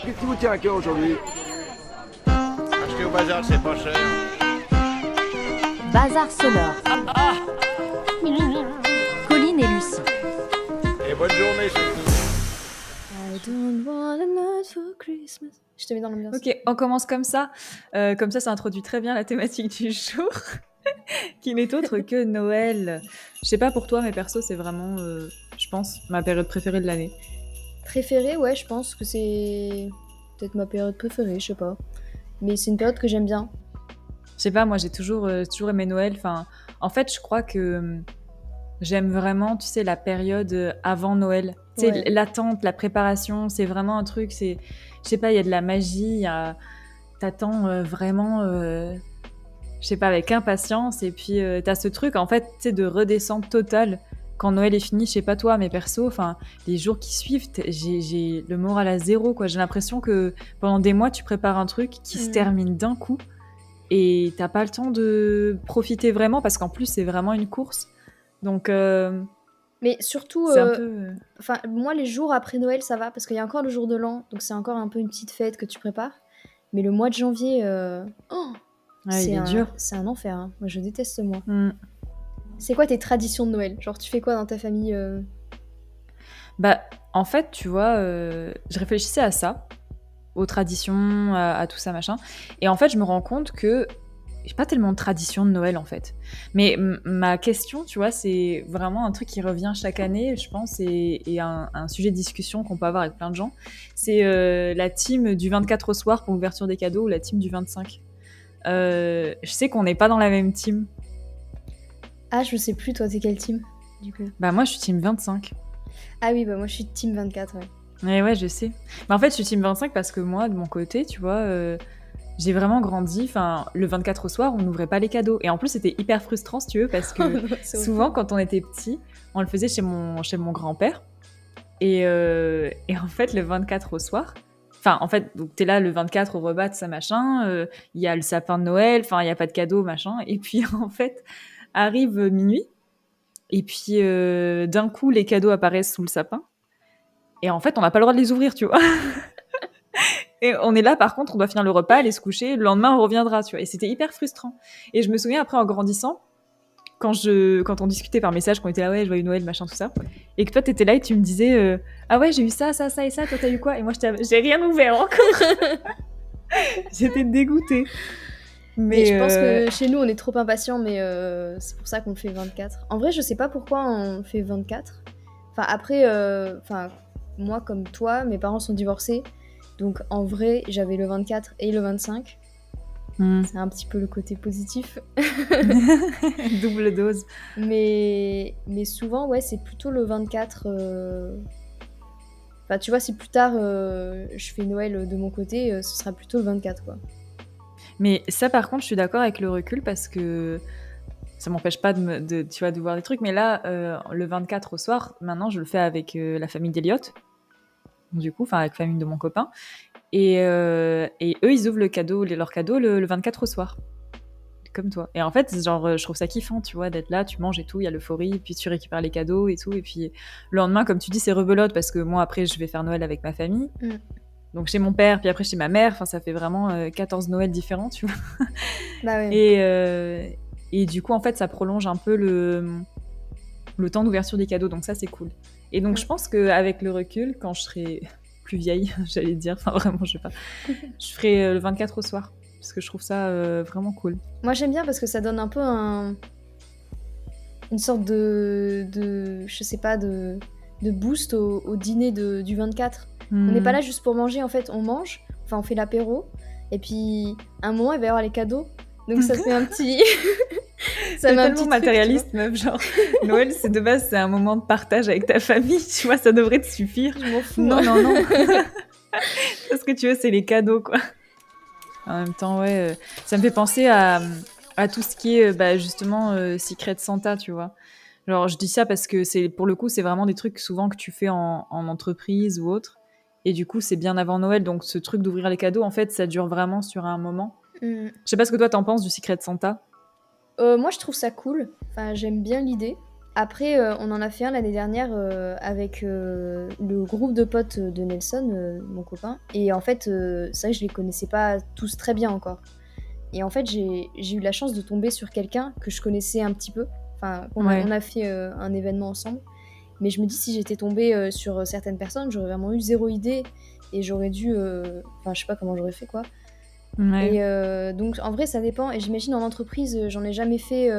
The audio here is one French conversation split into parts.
Qu'est-ce qui vous tient à cœur aujourd'hui? Acheter au bazar, c'est pas cher. Bazar sonore. Colline et Lucie. Et bonne journée surtout. I don't want a night for Christmas. Je te mets dans l'ambiance. Ok, on commence comme ça. Comme ça introduit très bien la thématique du jour, qui n'est autre que Noël. Je sais pas pour toi, mais perso, c'est vraiment, je pense, ma période préférée de l'année. Préférée, ouais, je pense que c'est peut-être ma période préférée, je sais pas. Mais c'est une période que j'aime bien. Je sais pas, moi, j'ai toujours aimé Noël. Enfin, en fait, je crois que j'aime vraiment, tu sais, la période avant Noël. Tu sais, Ouais. l'attente, la préparation, c'est vraiment un truc, je sais pas, il y a de la magie, t'attends vraiment, je sais pas, avec impatience, et puis t'as ce truc, en fait, tu sais, de redescente totale quand Noël est fini, je sais pas toi, mais perso, enfin, les jours qui suivent, j'ai le moral à zéro, quoi. J'ai l'impression que pendant des mois, tu prépares un truc qui se termine d'un coup, et t'as pas le temps de profiter vraiment, parce qu'en plus, c'est vraiment une course. Donc, Mais surtout, c'est un peu... enfin, moi, les jours après Noël, ça va, parce qu'il y a encore le jour de l'an, donc c'est encore un peu une petite fête que tu prépares. Mais le mois de janvier, Ouais, il est dur. c'est un enfer, hein. Moi, je déteste ce mois. Mm. C'est quoi tes traditions de Noël? Genre, tu fais quoi dans ta famille Bah, en fait, tu vois, je réfléchissais à ça, aux traditions, à tout ça, machin. Et en fait, je me rends compte que j'ai pas tellement de tradition de Noël, en fait. Mais ma question, tu vois, c'est vraiment un truc qui revient chaque année, je pense, et un sujet de discussion qu'on peut avoir avec plein de gens. C'est la team du 24 au soir pour l'ouverture des cadeaux ou la team du 25. Je sais qu'on n'est pas dans la même team. Ah, je sais plus, toi, t'es quelle team, du coup? Bah, moi, je suis team 25. Ah oui, bah moi, je suis team 24, ouais. Ouais, je sais. Mais en fait, je suis team 25 parce que moi, de mon côté, tu vois, j'ai vraiment grandi. Enfin, le 24 au soir, on n'ouvrait pas les cadeaux. Et en plus, c'était hyper frustrant, si tu veux, parce que Oh non, c'est souvent, horrible. quand on était petit, on le faisait chez mon grand-père. Et en fait, le 24 au soir, enfin, en fait, donc t'es là le 24 au repas, tout ça, machin. Il y a le sapin de Noël, enfin, il n'y a pas de cadeaux, machin. Et puis, en fait, arrive minuit. Et puis, d'un coup, les cadeaux apparaissent sous le sapin. Et en fait, on n'a pas le droit de les ouvrir, tu vois. Et on est là, par contre, on doit finir le repas, aller se coucher, le lendemain, on reviendra, tu vois. Et c'était hyper frustrant. Et je me souviens, après, en grandissant, quand on discutait par message, qu'on était là, ouais, joyeux Noël, machin, tout ça, et que toi, t'étais là et tu me disais, ah ouais, j'ai eu ça, ça, ça et ça, toi, t'as eu quoi? Et moi, j'ai rien ouvert encore. J'étais dégoûtée. Mais je pense Mais que chez nous, on est trop impatients, mais c'est pour ça qu'on le fait 24. En vrai, je sais pas pourquoi on fait 24. Enfin, après, enfin, moi, comme toi, mes parents sont divorcés. Donc, en vrai, j'avais le 24 et le 25. C'est un petit peu le côté positif. double dose. Mais souvent, ouais, c'est plutôt le 24. Enfin, tu vois, si plus tard, je fais Noël de mon côté, ce sera plutôt le 24, quoi. Mais ça, par contre, je suis d'accord avec le recul parce que ça m'empêche pas tu vois, de voir des trucs. Mais là, le 24 au soir, maintenant, je le fais avec la famille d'Eliott, du coup, enfin, avec la famille de mon copain. Et eux, ils ouvrent leur cadeau le 24 au soir. Comme toi. Et en fait, genre, je trouve ça kiffant, tu vois, d'être là, tu manges et tout, il y a l'euphorie, et puis tu récupères les cadeaux et tout. Et puis le lendemain, comme tu dis, c'est rebelote parce que moi, après, je vais faire Noël avec ma famille. Donc chez mon père, puis après chez ma mère. Enfin, ça fait vraiment 14 Noëls différents, tu vois. Bah ouais. Et du coup, en fait, ça prolonge un peu le temps d'ouverture des cadeaux. Donc ça, c'est cool. Et donc, je pense qu'avec le recul, quand je serai plus vieille, j'allais dire, enfin vraiment, je sais pas, je ferai le 24 au soir. Parce que je trouve ça vraiment cool. Moi, j'aime bien parce que ça donne un peu une sorte je sais pas, de boost au dîner du 24. On n'est pas là juste pour manger, en fait, on mange, enfin, on fait l'apéro, et puis, à un moment, il va y avoir les cadeaux. Donc, ça fait un petit... C'est met un tellement petit truc, matérialiste, meuf. Genre, Noël, c'est de base, c'est un moment de partage avec ta famille. Tu vois, ça devrait te suffire. Je m'en fous. Non, non, non. Ce que tu veux, c'est les cadeaux, quoi. En même temps, ouais, ça me fait penser à tout ce qui est, justement, Secret Santa, tu vois. Genre, je dis ça parce que pour le coup, c'est vraiment des trucs souvent que tu fais en entreprise ou autre. Et du coup, c'est bien avant Noël. Donc, ce truc d'ouvrir les cadeaux, en fait, ça dure vraiment sur un moment. Mm. Je sais pas ce que toi, t'en penses du Secret Santa. Moi, je trouve ça cool. Enfin, j'aime bien l'idée. Après, on en a fait un l'année dernière avec le groupe de potes de Nelson, mon copain. Et en fait, c'est vrai que je les connaissais pas tous très bien encore. Et en fait, j'ai eu la chance de tomber sur quelqu'un que je connaissais un petit peu. Enfin, Ouais. on a fait un événement ensemble. Mais je me dis, si j'étais tombée sur certaines personnes, j'aurais vraiment eu zéro idée. Et j'aurais dû. Enfin, je sais pas comment j'aurais fait, quoi. Ouais. Et donc, en vrai, ça dépend. Et j'imagine en entreprise, j'en ai jamais fait.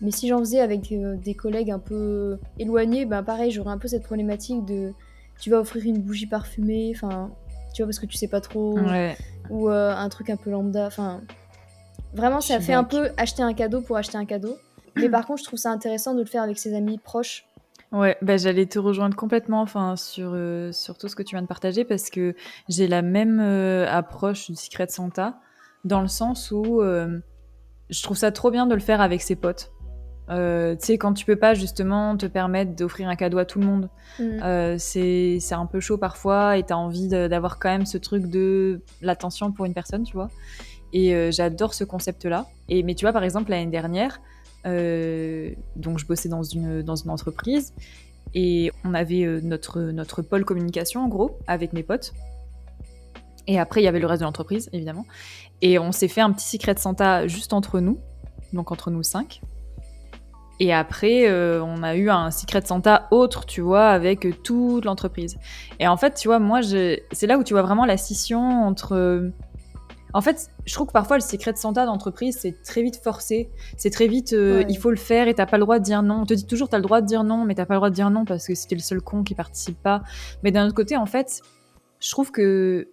Mais si j'en faisais avec des collègues un peu éloignés, ben pareil, j'aurais un peu cette problématique de. Tu vas offrir une bougie parfumée, enfin, tu vois, parce que tu sais pas trop. Ouais, Ou un truc un peu lambda. Enfin, vraiment, je ça suis fait un d'accord. peu acheter un cadeau pour acheter un cadeau. Mais par contre, je trouve ça intéressant de le faire avec ses amis proches. Ouais, bah, j'allais te rejoindre complètement enfin, sur tout ce que tu viens de partager parce que j'ai la même approche du Secret Santa dans le sens où je trouve ça trop bien de le faire avec ses potes. Tu sais, quand tu peux pas justement te permettre d'offrir un cadeau à tout le monde, Mm. c'est un peu chaud parfois et t'as envie d'avoir quand même ce truc de l'attention pour une personne, tu vois. Et j'adore ce concept-là. Mais tu vois, par exemple, l'année dernière, donc je bossais dans une entreprise et on avait notre pôle communication, en gros, avec mes potes. Et après, il y avait le reste de l'entreprise, évidemment. Et on s'est fait un petit Secret Santa juste entre nous, donc entre nous 5. Et après, on a eu un Secret Santa autre, tu vois, avec toute l'entreprise. Et en fait, tu vois, moi, c'est là où tu vois vraiment la scission entre... En fait, je trouve que parfois le secret de Santa d'entreprise, c'est très vite forcé. C'est très vite, Ouais. il faut le faire et t'as pas le droit de dire non. On te dit toujours t'as le droit de dire non, mais t'as pas le droit de dire non parce que c'était le seul con qui participe pas. Mais d'un autre côté, en fait, je trouve que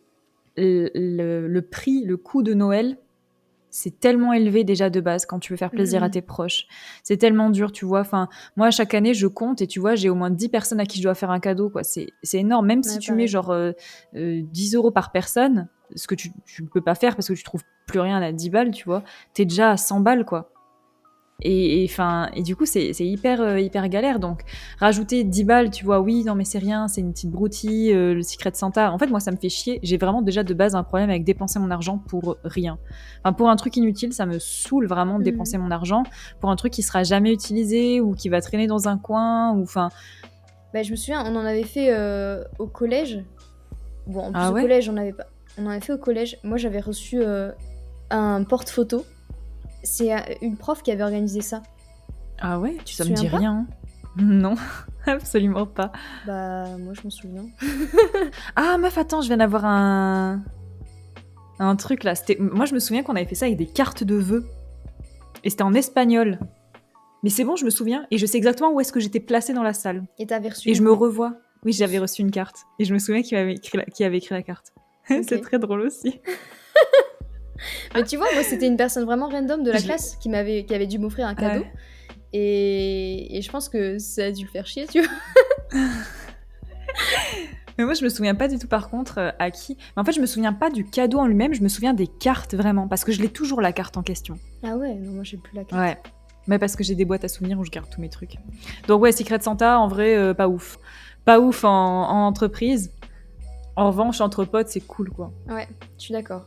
le prix, le coût de Noël, c'est tellement élevé déjà de base quand tu veux faire plaisir à tes proches. C'est tellement dur, tu vois. Enfin, moi, chaque année, je compte et tu vois, j'ai au moins 10 personnes à qui je dois faire un cadeau, quoi. C'est énorme. Même si Ouais, tu mets pareil. genre 10 euros par personne, ce que tu ne peux pas faire parce que tu trouves plus rien à 10 balles, tu vois, t'es déjà à 100 balles, quoi. Et du coup, c'est hyper galère. Donc, rajouter 10 balles, tu vois, oui, non, mais c'est rien, c'est une petite broutille, le Secret de Santa. En fait, moi, ça me fait chier. J'ai vraiment déjà de base un problème avec dépenser mon argent pour rien. Enfin, pour un truc inutile, ça me saoule vraiment de dépenser mon argent pour un truc qui sera jamais utilisé ou qui va traîner dans un coin. Ou enfin, Bah, je me souviens, on en avait fait au collège. Bon, en plus ah au ouais, collège, on avait pas. On en avait fait au collège. Moi, j'avais reçu un porte-photo. C'est une prof qui avait organisé ça. ah ouais, Tu te ça me dit souviens pas? rien. Non, absolument pas. Bah, moi, je m'en souviens. Ah meuf, attends, je viens d'avoir un truc là. Moi, je me souviens qu'on avait fait ça avec des cartes de vœux. Et c'était en espagnol. Mais c'est bon, je me souviens. Et je sais exactement où est-ce que j'étais placée dans la salle. Et t'avais reçu Et je une- me revois. Oui, j'avais reçu une carte. Et je me souviens qui avait écrit la carte. Ok. C'est très drôle aussi. Mais tu vois, moi, c'était une personne vraiment random de la Je l'ai- classe qui avait dû m'offrir un cadeau. Ouais. Et je pense que ça a dû le faire chier, tu vois. Mais moi, je me souviens pas du tout, par contre, à qui. Mais en fait, je me souviens pas du cadeau en lui-même. Je me souviens des cartes, vraiment. Parce que je l'ai toujours, la carte en question. Ah ouais, non, moi, j'ai plus la carte. Ouais. Mais parce que j'ai des boîtes à souvenirs où je garde tous mes trucs. Donc ouais, Secret Santa, en vrai, pas ouf. Pas ouf en entreprise. En revanche, entre potes, c'est cool, quoi. Ouais, je suis d'accord.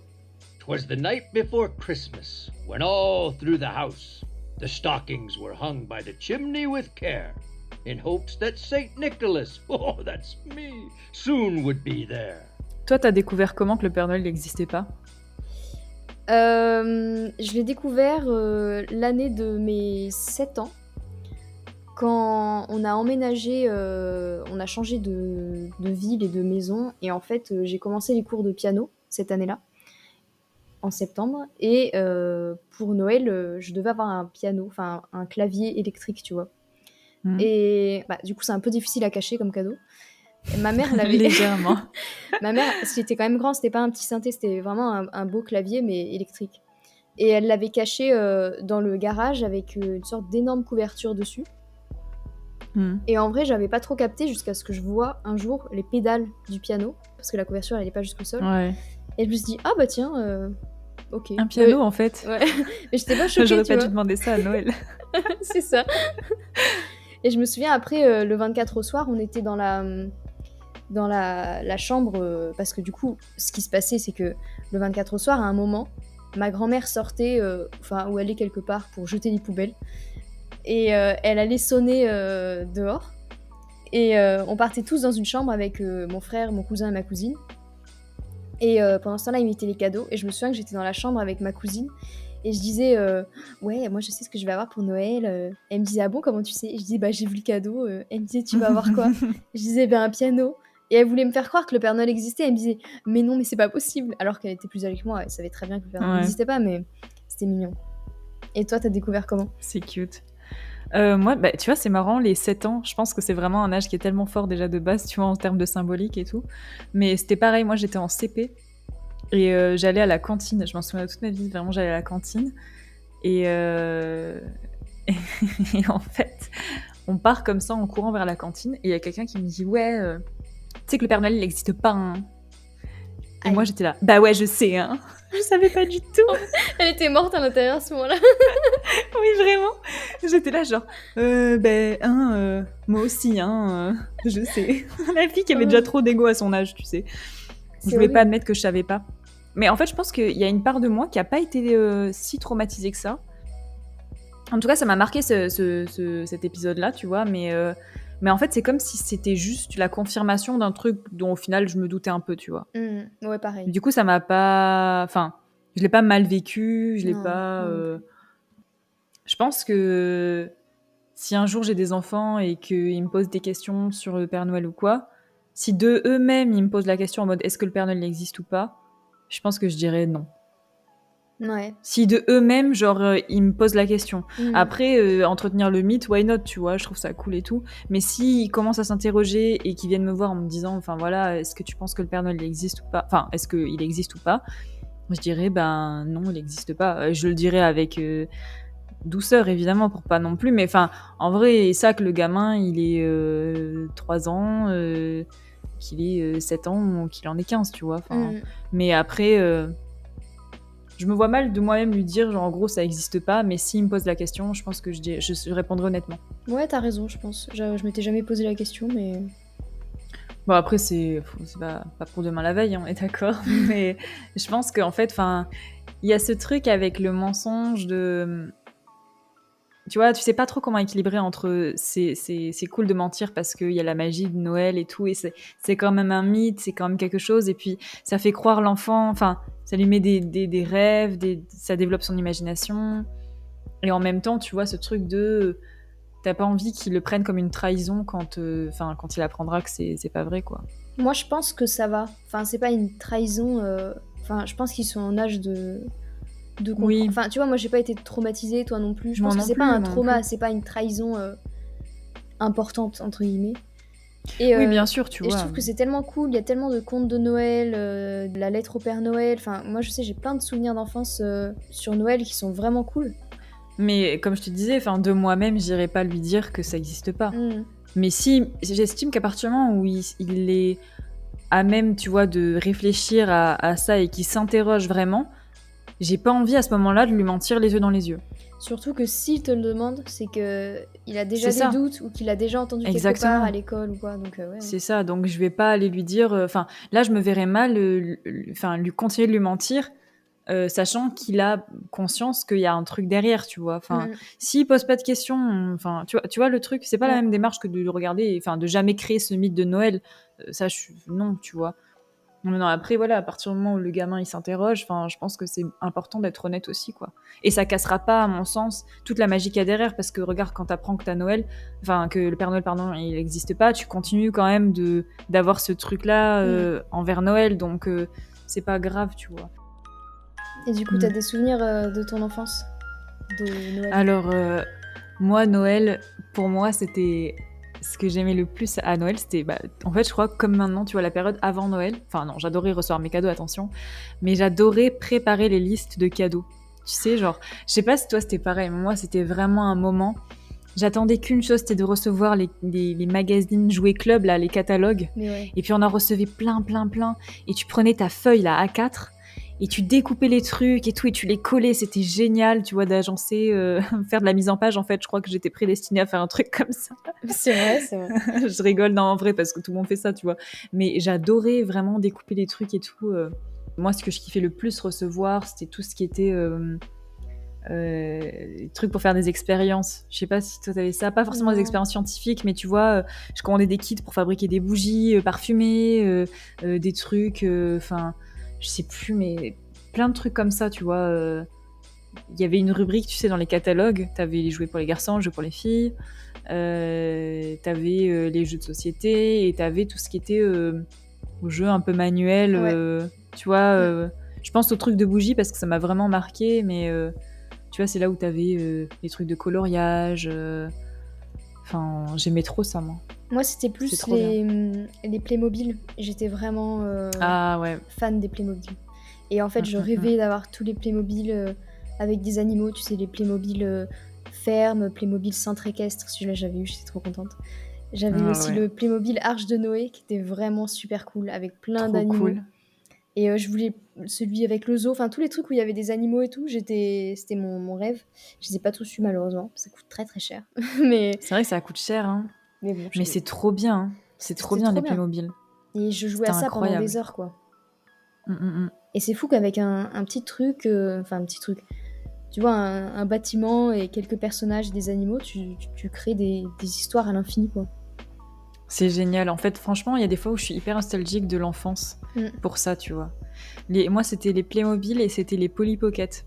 'Twas the night before Christmas, when all through the house the stockings were hung by the chimney with care, in hopes that Saint Nicholas, oh, that's me, soon would be there. Toi, t'as découvert comment que le Père Noël n'existait pas? Je l'ai découvert l'année de mes 7 ans. Quand on a emménagé, on a changé de ville et de maison. Et en fait, j'ai commencé les cours de piano cette année-là, en septembre. Et pour Noël, je devais avoir un piano, enfin un clavier électrique, tu vois. Mhm. Et bah, du coup, c'est un peu difficile à cacher comme cadeau. Et ma mère l'avait. Légèrement. Ma mère, c'était quand même grand, c'était pas un petit synthé, c'était vraiment un beau clavier, mais électrique. Et elle l'avait caché dans le garage avec une sorte d'énorme couverture dessus. Mhm. Et en vrai, j'avais pas trop capté jusqu'à ce que je vois un jour les pédales du piano, parce que la couverture, elle est pas jusqu'au sol. Ouais. Et je me suis dit, ah bah tiens, ok. Un piano, en fait. Ouais, mais j'étais pas choquée, J'aurais tu pas vois. dû demander ça à Noël. C'est ça. Et je me souviens, après, le 24 au soir, on était dans la chambre, parce que du coup, ce qui se passait, c'est que le 24 au soir, à un moment, ma grand-mère sortait, enfin, ou allait quelque part pour jeter les poubelles. et elle allait sonner dehors. Et on partait tous dans une chambre avec mon frère, mon cousin et ma cousine. Et pendant ce temps-là, ils mettaient les cadeaux. Et je me souviens que j'étais dans la chambre avec ma cousine. Et je disais, ouais, moi je sais ce que je vais avoir pour Noël. Elle me disait, ah bon, comment tu sais? Et je disais, bah j'ai vu le cadeau. Elle me disait, tu vas avoir quoi? Je disais, ben un piano. Et elle voulait me faire croire que le Père Noël existait. Elle me disait, mais non, mais c'est pas possible. Alors qu'elle était plus âgée que moi. Elle savait très bien que le Père Noël Ouais. n'existait pas, mais c'était mignon. Et toi, t'as découvert comment? C'est cute. Moi, bah, tu vois, c'est marrant, les 7 ans, je pense que c'est vraiment un âge qui est tellement fort déjà de base, tu vois, en termes de symbolique et tout. Mais c'était pareil, moi j'étais en CP et j'allais à la cantine, je m'en souviens de toute ma vie, vraiment j'allais à la cantine. Et, et en fait, on part comme ça en courant vers la cantine et il y a quelqu'un qui me dit, ouais, tu sais que le Père Noël il n'existe pas, hein. Et Aïe. moi j'étais là, bah ouais, je sais, hein. Je savais pas du tout. Elle était morte à l'intérieur à ce moment-là. Oui, vraiment. J'étais là, genre, moi aussi, je sais. La fille qui avait déjà trop d'ego à son âge, tu sais. C'est Je voulais pas horrible. admettre que je savais pas. Mais en fait, je pense qu'il y a une part de moi qui a pas été si traumatisée que ça. En tout cas, ça m'a marqué cet épisode-là, tu vois. Mais en fait, c'est comme si c'était juste la confirmation d'un truc dont au final, je me doutais un peu, tu vois. Ouais, pareil. Du coup, ça m'a pas... Enfin, je l'ai pas mal vécu, je l'ai Non, pas... moi non plus. Je pense que si un jour j'ai des enfants et qu'ils me posent des questions sur le Père Noël ou quoi, si de eux-mêmes ils me posent la question en mode est-ce que le Père Noël existe ou pas, je pense que je dirais non. Ouais. Si de eux-mêmes, genre, ils me posent la question. Mm. Après, entretenir le mythe, why not, tu vois, je trouve ça cool et tout. Mais s'ils commencent à s'interroger et qu'ils viennent me voir en me disant, enfin voilà, est-ce que tu penses que le Père Noël il existe ou pas? Enfin, est-ce qu'il existe ou pas? Je dirais, ben non, il n'existe pas. Je le dirais avec douceur, évidemment, pour pas non plus. Mais enfin, en vrai, ça que le gamin, il est 3 ans, qu'il ait 7 ans ou qu'il en ait 15, tu vois. Enfin, mais après... je me vois mal de moi-même lui dire, genre, en gros, ça existe pas, mais s'il me pose la question, je pense que je répondrai honnêtement. Ouais, t'as raison, je pense. Je m'étais jamais posé la question, mais... Bon, après, c'est pas pour demain la veille, on est d'accord, mais je pense qu'en fait, il y a ce truc avec le mensonge de... Tu vois, tu sais pas trop comment équilibrer entre c'est cool de mentir parce qu'il y a la magie de Noël et tout, et c'est quand même un mythe, c'est quand même quelque chose, et puis ça fait croire l'enfant, enfin, ça lui met des rêves, ça développe son imagination, et en même temps, tu vois, ce truc de... T'as pas envie qu'il le prenne comme une trahison quand il apprendra que c'est pas vrai, quoi. Moi, je pense que ça va. Enfin, c'est pas une trahison. Enfin, je pense qu'ils sont en âge de comprendre. Oui. Enfin, tu vois, moi, j'ai pas été traumatisée, toi non plus. Je Moi pense que non c'est plus, pas un moi non trauma, plus. c'est pas une trahison importante, entre guillemets. Et, Oui, bien sûr, tu et je vois. trouve que c'est tellement cool, il y a tellement de contes de Noël, de la lettre au Père Noël. Enfin, moi, je sais, j'ai plein de souvenirs d'enfance sur Noël qui sont vraiment cool. Mais comme je te disais, de moi-même, j'irais pas lui dire que ça existe pas. Mais si, j'estime qu'à partir du moment où il est à même, tu vois, de réfléchir à ça et qu'il s'interroge vraiment, j'ai pas envie à ce moment-là de lui mentir les yeux dans les yeux. Surtout que s'il te le demande, c'est que il a déjà C'est ça. des doutes ou qu'il a déjà entendu quelque Exactement. part à l'école ou quoi. Donc ouais. C'est ça, donc je vais pas aller lui dire... là, je me verrais mal lui continuer de lui mentir, sachant qu'il a conscience qu'il y a un truc derrière, tu vois. S'il pose pas de questions, tu vois le truc, c'est pas la même démarche que de le regarder, de jamais créer ce mythe de Noël. Non, tu vois. Non, après, voilà, à partir du moment où le gamin il s'interroge, je pense que c'est important d'être honnête aussi, quoi. Et ça cassera pas, à mon sens, toute la magie qu'il y a derrière, parce que regarde, quand t'apprends que que le Père Noël, pardon, il n'existe pas, tu continues quand même d'avoir ce truc-là envers Noël, donc c'est pas grave, tu vois. Et du coup, t'as des souvenirs de ton enfance de Noël? Alors, moi, Noël, pour moi, c'était... Ce que j'aimais le plus à Noël, c'était... en fait, je crois, comme maintenant, tu vois, la période avant Noël... Enfin, non, j'adorais recevoir mes cadeaux, attention. Mais j'adorais préparer les listes de cadeaux. Tu sais, genre... Je sais pas si toi, c'était pareil, mais moi, c'était vraiment un moment... J'attendais qu'une chose, c'était de recevoir les magazines Jouets Club, là, les catalogues. Ouais. Et puis, on en recevait plein. Et tu prenais ta feuille, là, A4... Et tu découpais les trucs et tout, et tu les collais, c'était génial, tu vois, d'agencer, faire de la mise en page, en fait, je crois que j'étais prédestinée à faire un truc comme ça. C'est vrai. Je rigole, non, en vrai, parce que tout le monde fait ça, tu vois. Mais j'adorais vraiment découper les trucs et tout. Moi, ce que je kiffais le plus recevoir, c'était tout ce qui était des trucs pour faire des expériences. Je sais pas si toi t'avais ça, pas forcément des Non. expériences scientifiques, mais tu vois, je commandais des kits pour fabriquer des bougies parfumées, des trucs, enfin, je sais plus, mais plein de trucs comme ça, tu vois. Il y avait une rubrique, tu sais, dans les catalogues, t'avais les jouets pour les garçons, les jeux pour les filles, t'avais les jeux de société, et t'avais tout ce qui était jeux un peu manuels, Ouais. tu vois. Mm. Je pense aux trucs de bougies parce que ça m'a vraiment marqué, mais tu vois, c'est là où t'avais les trucs de coloriage. Enfin, j'aimais trop ça, moi. Moi, c'était C'est plus trop bien. les Playmobil. J'étais vraiment Ah ouais. fan des Playmobil. Et en fait, je Mm. rêvais d'avoir tous les Playmobil avec des animaux. Tu sais, les Playmobil ferme, Playmobil centre équestre. Celui-là, j'avais eu, j'étais trop contente. J'avais Ah aussi ouais. le Playmobil Arche de Noé qui était vraiment super cool avec plein Trop d'animaux. cool. Et je voulais celui avec le zoo, enfin tous les trucs où il y avait des animaux et tout, c'était mon rêve. Je les ai pas tous eu malheureusement, ça coûte très très cher. mais, C'est vrai que ça coûte cher, hein. mais bon, Mais c'est trop bien, hein. C'est trop c'était bien, trop les bien. Playmobil. Et je jouais C'était à ça pendant incroyable. des heures quoi. Mm. Et c'est fou qu'avec un petit truc, enfin un petit truc, tu vois, un bâtiment et quelques personnages et des animaux, tu crées des histoires à l'infini quoi. C'est génial. En fait, franchement, il y a des fois où je suis hyper nostalgique de l'enfance Mm. pour ça, tu vois. Moi, c'était les Playmobil et c'était les Polly Pocket.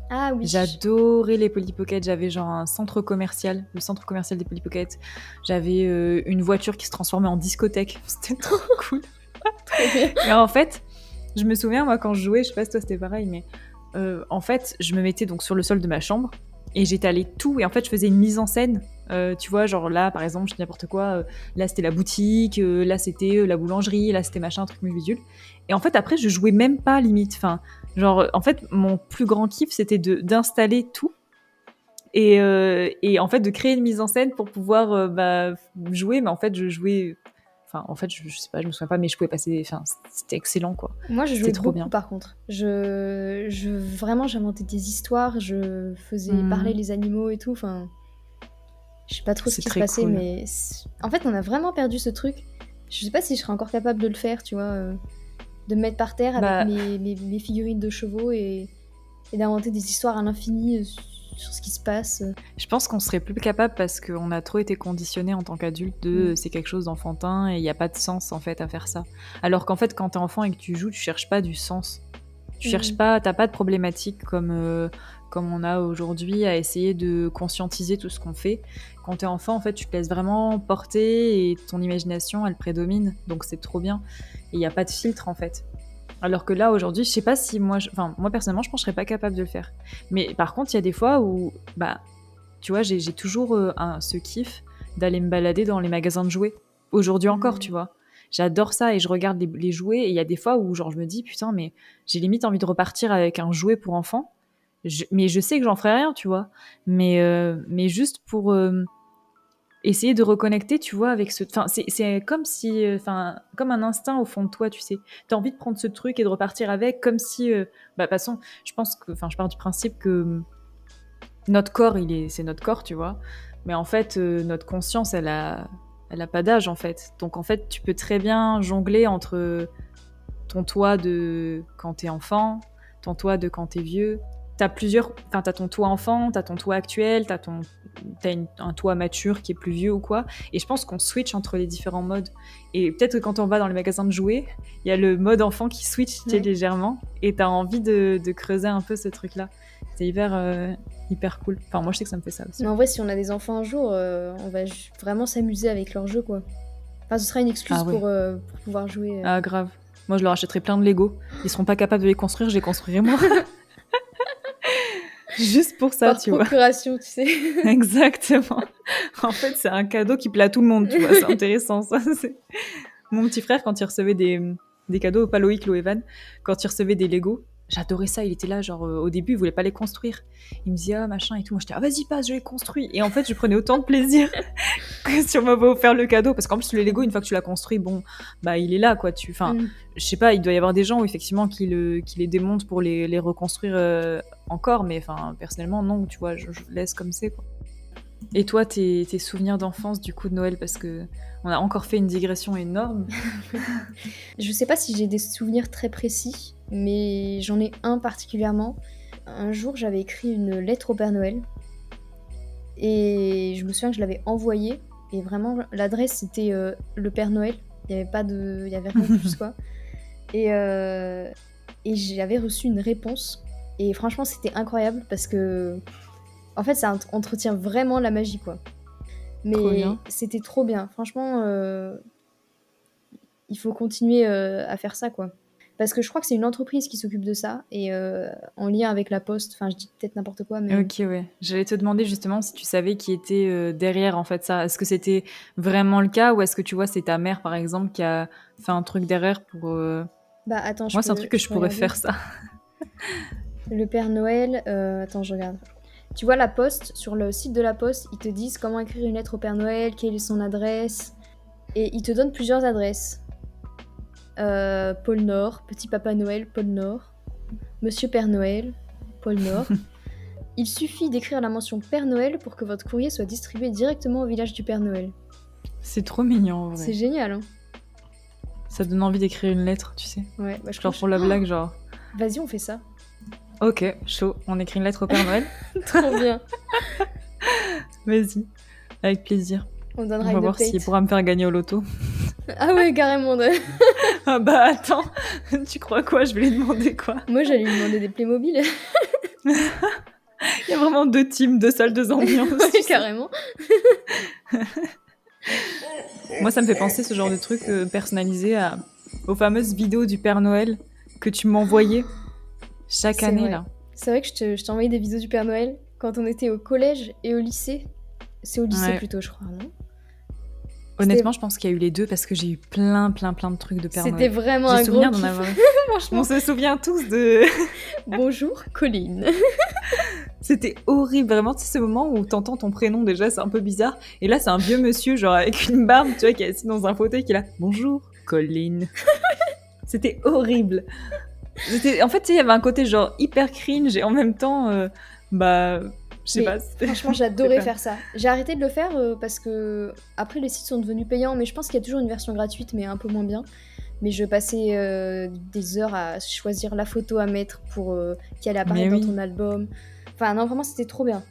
Ah oui. J'adorais les Polly Pocket. J'avais genre un centre commercial, le centre commercial des Polly Pocket. J'avais une voiture qui se transformait en discothèque. C'était trop cool. Trop bien. Et en fait, je me souviens, moi, quand je jouais, je sais pas si toi c'était pareil, mais en fait, je me mettais donc sur le sol de ma chambre et j'étalais tout. Et en fait, je faisais une mise en scène. Tu vois, genre là, par exemple, je dis n'importe quoi. Là, c'était la boutique. Là, c'était la boulangerie. Là, c'était machin, un truc bidule. Et en fait, après, je jouais même pas limite. Enfin, genre, en fait, mon plus grand kiff, c'était d'installer tout et en fait de créer une mise en scène pour pouvoir jouer. Mais en fait, je jouais. Enfin, en fait, je sais pas, je me souviens pas, mais je pouvais passer. Enfin, c'était excellent, quoi. Moi, je C'était jouais trop beaucoup bien. par contre. Vraiment, j'inventais des histoires, je faisais parler les animaux et tout. Enfin, je sais pas trop ce C'est qui se très passait, cool. mais en fait, on a vraiment perdu ce truc. Je sais pas si je serais encore capable de le faire, tu vois, de me mettre par terre avec Bah, mes figurines de chevaux et d'inventer des histoires à l'infini sur ce qui se passe. je pense qu'on serait plus capable parce qu'on a trop été conditionné en tant qu'adulte de c'est quelque chose d'enfantin et il n'y a pas de sens en fait à faire ça. Alors qu'en fait, quand t'es enfant et que tu joues, tu cherches pas du sens. Tu cherches pas, t'as pas de problématique comme on a aujourd'hui à essayer de conscientiser tout ce qu'on fait. Quand t'es enfant, en fait, tu te laisses vraiment porter et ton imagination, elle prédomine. Donc c'est trop bien. Et il n'y a pas de filtre en fait. Alors que là, aujourd'hui, je sais pas si moi, moi personnellement, je pense que je serais pas capable de le faire. Mais par contre, il y a des fois où, tu vois, j'ai toujours ce kiff d'aller me balader dans les magasins de jouets. Aujourd'hui encore, tu vois. J'adore ça et je regarde les jouets et il y a des fois où genre je me dis putain mais j'ai limite envie de repartir avec un jouet pour enfant. Mais je sais que j'en ferai rien, tu vois. Mais juste pour essayer de reconnecter, tu vois, avec ce. Enfin, c'est comme si, comme un instinct au fond de toi, tu sais. T'as envie de prendre ce truc et de repartir avec, comme si, de toute façon, je pense que, je pars du principe que notre corps, c'est notre corps, tu vois. Mais en fait, notre conscience, elle a pas d'âge, en fait. Donc, en fait, tu peux très bien jongler entre ton toi de quand t'es enfant, ton toi de quand t'es vieux. T'as ton toi enfant, t'as ton toi actuel, t'as un toi mature qui est plus vieux ou quoi. Et je pense qu'on switch entre les différents modes. Et peut-être que quand on va dans les magasins de jouets, il y a le mode enfant qui switch légèrement. Et t'as envie de creuser un peu ce truc-là. C'est hyper cool. Enfin, moi, je sais que ça me fait ça aussi. Mais en vrai, si on a des enfants un jour, on va vraiment s'amuser avec leurs jeux, quoi. Enfin, ce sera une excuse Ah ouais. pour pouvoir jouer. Ah, grave. Moi, je leur achèterai plein de Lego. Ils seront pas capables de les construire, je les construirai moi. Juste pour ça, Par tu vois. procuration, tu sais. Exactement. En fait, c'est un cadeau qui plaît à tout le monde, tu vois. C'est intéressant, ça. Mon petit frère, quand il recevait des cadeaux, pas Loïc, Loévan, quand il recevait des Lego, j'adorais ça. Il était là, genre, au début, il voulait pas les construire. Il me disait, ah, machin et tout. Moi, j'étais, ah, vas-y, passe, je les construis. Et en fait, je prenais autant de plaisir que si on m'avait offert le cadeau. Parce qu'en plus, le Lego, une fois que tu l'as construit, bon, il est là, quoi. Enfin, je sais pas, il doit y avoir des gens, effectivement, qui les démontent pour les reconstruire encore. Mais, enfin, personnellement, non, tu vois, je laisse comme c'est, quoi. Et toi, tes souvenirs d'enfance, du coup, de Noël, parce que on a encore fait une digression énorme. Je sais pas si j'ai des souvenirs très précis, mais j'en ai un particulièrement. un jour, j'avais écrit une lettre au Père Noël. Et je me souviens que je l'avais envoyée. Et vraiment, l'adresse, c'était le Père Noël. Il n'y avait pas de... Il y avait rien de plus, quoi. Et j'avais reçu une réponse. Et franchement, c'était incroyable parce que... En fait, ça entretient vraiment la magie, quoi. Trop Mais bien. c'était trop bien. Franchement, il faut continuer à faire ça, quoi. Parce que je crois que c'est une entreprise qui s'occupe de ça. Et en lien avec la Poste. Enfin, je dis peut-être n'importe quoi, mais... Ok, ouais. J'allais te demander justement si tu savais qui était derrière en fait ça. Est-ce que c'était vraiment le cas ou est-ce que tu vois c'est ta mère par exemple qui a fait un truc derrière pour... Bah, attends, Moi c'est un truc que je peux pourrais regarder. faire ça. Le Père Noël, attends, je regarde. Tu vois la Poste, sur le site de la Poste, ils te disent comment écrire une lettre au Père Noël, quelle est son adresse, et ils te donnent plusieurs adresses. Pôle Nord, Petit Papa Noël, Pôle Nord, Monsieur Père Noël, Pôle Nord. Il suffit d'écrire la mention Père Noël pour que votre courrier soit distribué directement au village du Père Noël. C'est trop mignon en vrai. C'est génial, hein. Ça donne envie d'écrire une lettre, tu sais. Ouais, bah, je Genre crois pour la blague, genre. Vas-y, on fait ça. Ok, chaud. On écrit une lettre au Père Noël. Trop bien. Vas-y. Avec plaisir. On On donnera va une voir update. s'il pourra me faire gagner au loto. Ah ouais, carrément. Ah bah attends, tu crois quoi? Je vais lui demander quoi? Moi, j'allais lui demander des Playmobil. Il y a vraiment 2 teams, 2 salles, 2 ambiances. Ouais, tu sais. carrément. Moi, ça me fait penser ce genre de truc personnalisé aux fameuses vidéos du Père Noël que tu m'envoyais chaque C'est année vrai. là. C'est vrai que je t'ai envoyé des vidéos du Père Noël quand on était au collège et au lycée. C'est au lycée Ouais. plutôt, je crois, non? Honnêtement, je pense qu'il y a eu les deux parce que j'ai eu plein de trucs de Père C'était Noël. vraiment J'ai un gros souvenir d'en kiff. avoir. Franchement. On se souvient tous de. Bonjour, Colline. C'était horrible, vraiment. Tu sais, ce moment où t'entends ton prénom déjà, c'est un peu bizarre. Et là, c'est un vieux monsieur, genre avec une barbe, tu vois, qui est assis dans un fauteuil, qui est là. Bonjour, Colline. C'était horrible. En fait, tu sais, il y avait un côté genre hyper cringe et en même temps, je sais Mais pas. Franchement, j'adorais faire ça. J'ai arrêté de le faire parce que après les sites sont devenus payants, mais je pense qu'il y a toujours une version gratuite, mais un peu moins bien. Mais je passais des heures à choisir la photo à mettre pour qu'elle apparaisse Mais dans oui. ton album. Enfin, non, vraiment, c'était trop bien.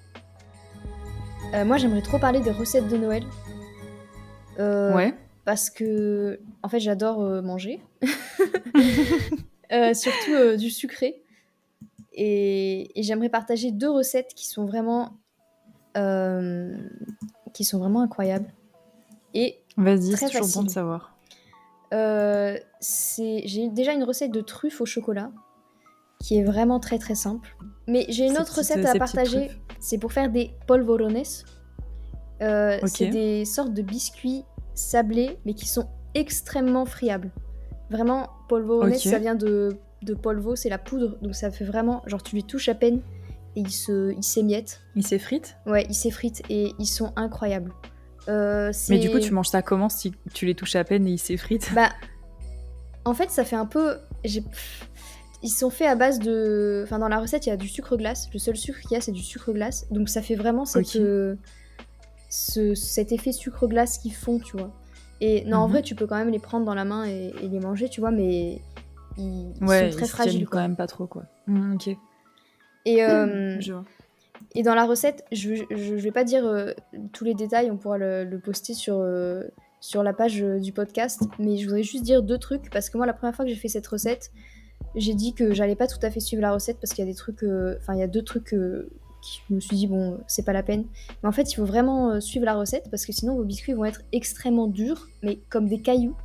Moi, j'aimerais trop parler des recettes de Noël. Ouais. Parce que, en fait, j'adore manger. Surtout du sucré. Et j'aimerais partager 2 recettes qui sont vraiment incroyables. Et Vas-y, très c'est toujours bon de facile. savoir. J'ai déjà une recette de truffes au chocolat qui est vraiment très très simple. Mais j'ai une Ces autre petites- recette à ces petites partager. truffes. C'est pour faire des polvorones. Ok. C'est des sortes de biscuits sablés, mais qui sont extrêmement friables. Vraiment, polvorones, Ok. ça vient de polvo, c'est la poudre. Donc ça fait vraiment, genre tu les touches à peine et ils s'émiettent. Il s'effrite. Ouais, ils s'effritent et ils sont incroyables. Mais du coup, tu manges ça comment si tu les touches à peine et ils s'effritent? Bah, en fait, ça fait un peu... Ils sont faits à base de... Enfin, dans la recette, il y a du sucre glace. Le seul sucre qu'il y a, c'est du sucre glace. Donc ça fait vraiment Ok. cet effet sucre glace qu'ils font, tu vois. Et non, en Mhm. vrai, tu peux quand même les prendre dans la main et les manger, tu vois, mais ils Ouais, sont très ils se fragiles, tiennent quand quoi. même pas trop, quoi. Ok. Et, Je vois. et dans la recette, je vais pas dire tous les détails, on pourra le poster sur la page du podcast, mais je voudrais juste dire 2 trucs, parce que moi, la première fois que j'ai fait cette recette, j'ai dit que j'allais pas tout à fait suivre la recette, parce qu'il y a des trucs... Enfin, il y a 2 trucs qui je me suis dit, bon, c'est pas la peine. Mais en fait, il faut vraiment suivre la recette, parce que sinon, vos biscuits vont être extrêmement durs, mais comme des cailloux.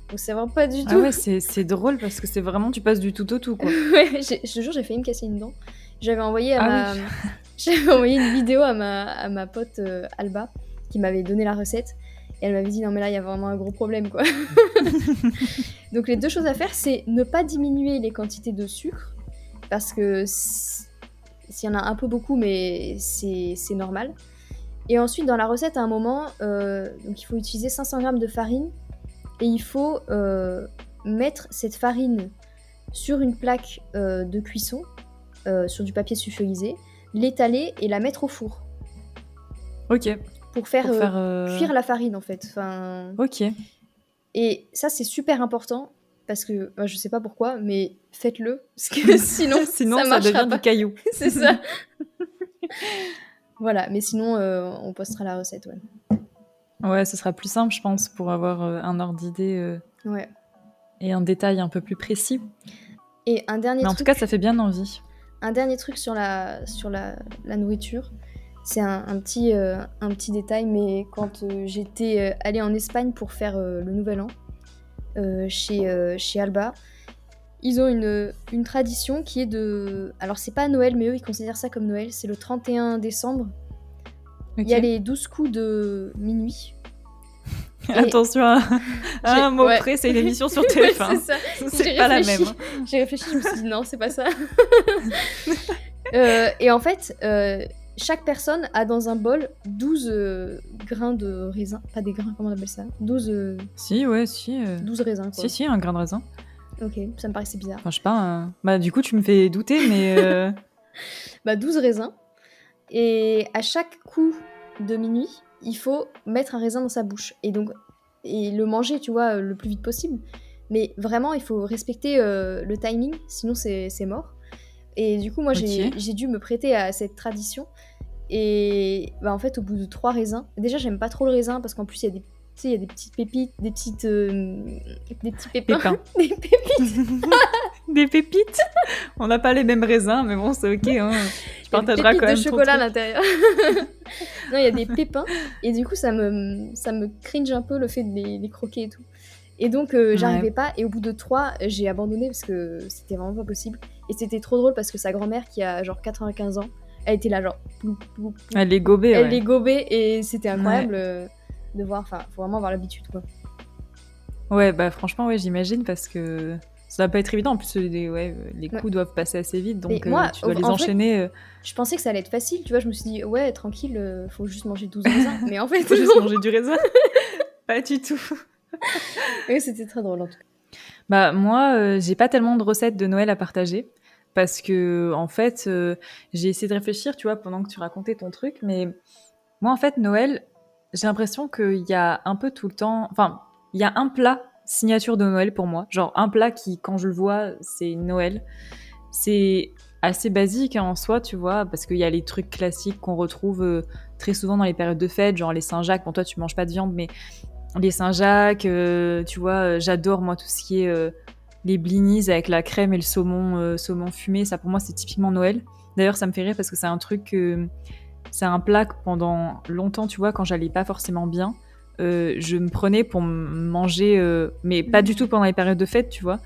Donc c'est vraiment pas du Ah tout... ouais, c'est drôle parce que c'est vraiment, tu passes du tout au tout, quoi. Ouais, je te jure, j'ai failli me casser une dent. J'avais envoyé Ah oui. J'avais envoyé une vidéo à ma pote Alba qui m'avait donné la recette et elle m'avait dit non mais là il y a vraiment un gros problème quoi. Donc les 2 choses à faire c'est ne pas diminuer les quantités de sucre parce que s'il y en a un peu beaucoup mais c'est normal. Et ensuite dans la recette à un moment donc il faut utiliser 500 g de farine et il faut mettre cette farine sur une plaque de cuisson sur du papier sulfurisé, l'étaler et la mettre au four Ok. pour faire, Pour faire, cuire la farine en fait. Enfin, Ok. et ça c'est super important parce que je sais pas pourquoi, mais faites-le, parce que sinon, Sinon, ça ça marchera devient pas. du caillou. C'est ça. Voilà, mais sinon, on postera la recette, ouais. Ouais, ce sera plus simple, je pense, pour avoir un ordre d'idée Ouais. et un détail un peu plus précis. Et un dernier Mais en truc. tout cas, ça fait bien envie. Un dernier truc sur la nourriture, c'est un petit détail, mais quand j'étais allée en Espagne pour faire le Nouvel An, chez Alba, ils ont une tradition qui est de... Alors c'est pas Noël, mais eux ils considèrent ça comme Noël, c'est le 31 décembre. Il y a Ok. les 12 coups de minuit. Et Attention à un mot ouais. près, c'est une émission sur TF1. C'est ça. C'est J'ai pas la réfléchi. même. hein. J'ai réfléchi, je me suis dit non, c'est pas ça. Et en fait, chaque personne a dans un bol 12 grains de raisin. Pas des grains, comment on appelle ça 12 Si, ouais, si. 12 raisins, quoi. Si, un grain de raisin. Ok, ça me paraissait bizarre. Enfin, je sais pas. Bah, du coup, tu me fais douter, mais. 12 raisins. Et à chaque coup de minuit, il faut mettre un raisin dans sa bouche. Et le manger, tu vois, le plus vite possible. Mais vraiment, il faut respecter le timing, sinon c'est mort. Et du coup, moi, j'ai dû me prêter à cette tradition. Et en fait, au bout de 3 raisins... Déjà, j'aime pas trop le raisin, parce qu'en plus, il y a des petites pépites, des petits pépins. Pépins. Des pépites. Des pépites. On n'a pas les mêmes raisins, mais bon, c'est ok. Hein. Tu partageras pépites quand même de ton chocolat à truc. l'intérieur. Non, il y a des pépins. Et du coup, ça me cringe un peu le fait de les croquer et tout. Et donc, j'arrivais pas. Et au bout de 3, j'ai abandonné parce que c'était vraiment pas possible. Et c'était trop drôle parce que sa grand-mère, qui a genre 95 ans, elle était là genre... Plou, plou, plou. Elle les gobait, Elle ouais. les gobait et c'était incroyable de voir. Enfin, faut vraiment avoir l'habitude, quoi. Ouais, bah franchement, ouais, j'imagine parce que ça va pas être évident. En plus, les coups doivent passer assez vite, donc Mais moi, tu dois les en fait, enchaîner. je pensais que ça allait être facile, tu vois. Je me suis dit, ouais, tranquille, faut juste manger 12 raisins. Mais en fait, Faut juste manger du raisin. Pas du tout. Oui, c'était très drôle en tout cas. Bah moi, j'ai pas tellement de recettes de Noël à partager parce que en fait, j'ai essayé de réfléchir, tu vois, pendant que tu racontais ton truc, mais moi en fait Noël, j'ai l'impression qu'il y a un peu tout le temps, enfin, il y a un plat signature de Noël pour moi, genre un plat qui quand je le vois, c'est Noël. C'est assez basique en soi, tu vois, parce qu'il y a les trucs classiques qu'on retrouve très souvent dans les périodes de fête, genre les Saint-Jacques. Bon, toi tu manges pas de viande, mais les Saint-Jacques, tu vois, j'adore moi tout ce qui est les blinis avec la crème et le saumon fumé. Ça pour moi c'est typiquement Noël. D'ailleurs ça me fait rire parce que c'est un truc, c'est un plat que pendant longtemps, tu vois, quand j'allais pas forcément bien, je me prenais pour manger, mais pas du tout pendant les périodes de fête, tu vois,